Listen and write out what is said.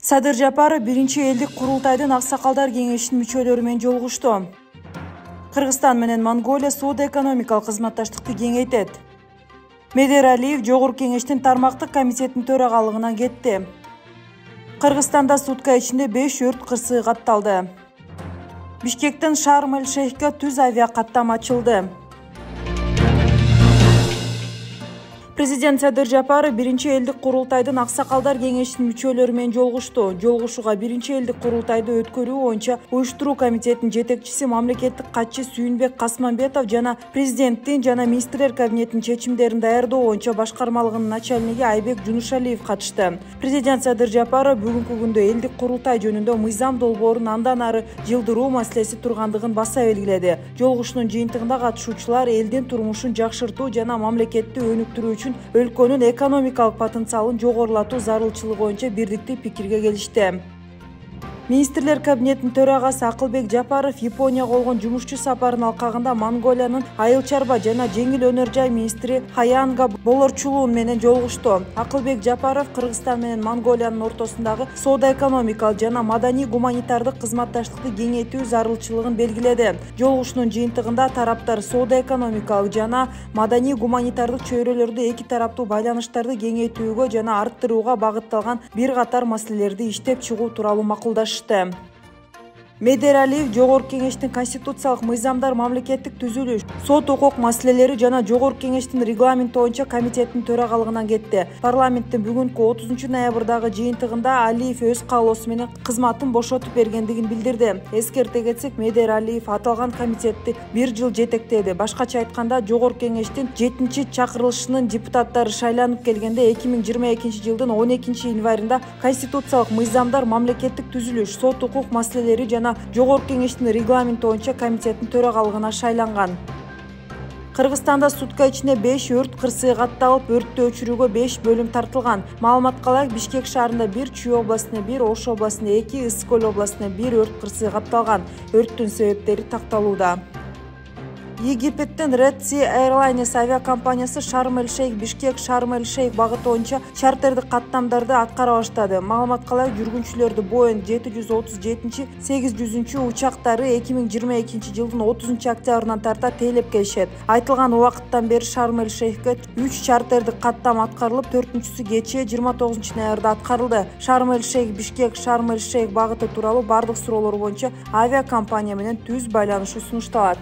Садыр Жапаров биринчи элдик курултайдын аксакалдар кеңешинин мүчөлөрү менен жолугушту. Кыргызстан менен Монголия соода-экономикалык кызматташтыкты кеңейтет. Медералиев Жогорку кеңештин тармактык комитетинин төрагалыгынан кетти. Кыргызстанда сутка ичинде 5 өрт кырсыгы катталды. Бишкектен Шарм-эль-Шейхке түз авиакаттам ачылды. Президент Садыр Жапаров биринчи элдик курултайдын аксакалдар кеңешинин мүчөлөрү менен жолугушту. Жолугушууга биринчи элдик курултайды өткөрүү боюнча уюштуруу комитетинин жетекчиси мамлекеттик катчы Сүйүнбек Касманбетов жана президенттин жана министрлер кабинетинин чечимдерин даярдоо боюнча башкармалыгынын начальниги Айбек Жунушалиев катышты. Президент Садыр Жапаров бүгүнкү күндө элдик курултай жөнүндө мыйзам долбоорун андан ары жылдыруу маселеси тургандыгын баса белгиледи. Жолугушуунун жыйынтыгында катышуучулар элдин турмушун жакшыртуу жана мамлекетти өнүктүрүү үчүн өлкөнүн экономикалык потенциалын жогорулатуу зарылчылыгы боюнча бирдиктүү пикирге келишти. Министрлер кабинетинин төрагасы Акылбек Жапаров Японияга болгон жумушчу сапарынын алкагында Монголиянын айыл чарба жана жеңил өнөр жай министри Хаянга Болорчулуун менен жолугушту. Акылбек Жапаров Кыргызстан менен Монголиянын ортосундагы соода-экономикалык жана маданий-гуманитардык кызматташтыкты кеңейтүү зарылчылыгын белгиледи. Жолугушуунун жыйынтыгында тараптар соода-экономикалык жана маданий-гуманитардык чөйрөлөрдө эки тараптуу байланыштарды кеңейтүүгө жана арттырууга багытталган бир катар маселелерди иштеп чыгуу тууралуу макулдашты. Медералиев Жогорку кеңештин конституциялык мыйзамдар, мамлекеттик түзүлүш, сот укук маселелери жана Жогорку кеңештин регламенти боюнча комитеттин төрагалыгынан кетти. Парламенттин бүгүнкү 30 ноябрдагы жыйынтыгында Алиев өз каалоосу менен кызматын бошотуп бергендигин билдирди. Эскерте кетсек, Медералиев аталган комитетти 1 жыл жетектеди. Башкача айтканда, Жогорку кеңештин 7-чакырылышынын депутаттары шайланып келгенде 2022 жылдын 12 январында конституциялык мыйзамдар, мамлекеттик түзүлүш, сот укук маселелери жана Жогорку кеңештин регламенти боюнча комитеттин төрагалыгына шайланган. Кыргызстанда сутка ичинде 5 өрт кырсыгы катталып, өрттү өчүрүүгө 5 бөлүм тартылган. Маалыматка ылайык, Бишкек шаарында 1, Чүй областында 1, Ош областында 2, Ысык-Көл областында 1 өрт кырсыгы катталган. Өрттүн себептери такталууда. Египеттин Red Sea Airlines авиакомпаниясы Шарм-эль-Шейх Бишкек Шарм-эль-Шейх багыты боюнча чартердик каттамдарды аткара баштады. Маалыматка ылайык, жүргүнчүлөрдү Boeing 737-800 учактары 2022 жылдын 30 октябрынан тарта тейлеп келишет. Айтылган убакыттан бери Шарм-эль-Шейхке 3 чартердик каттам аткарылып, 4-сү кечээ 29 ноябрда аткарылды. Шарм-эль-Шейх Бишкек Шарм-эль-Шейх багыты тууралуу бардык суроолор боюнча авиакомпания менен түз байланышуу сунушталат.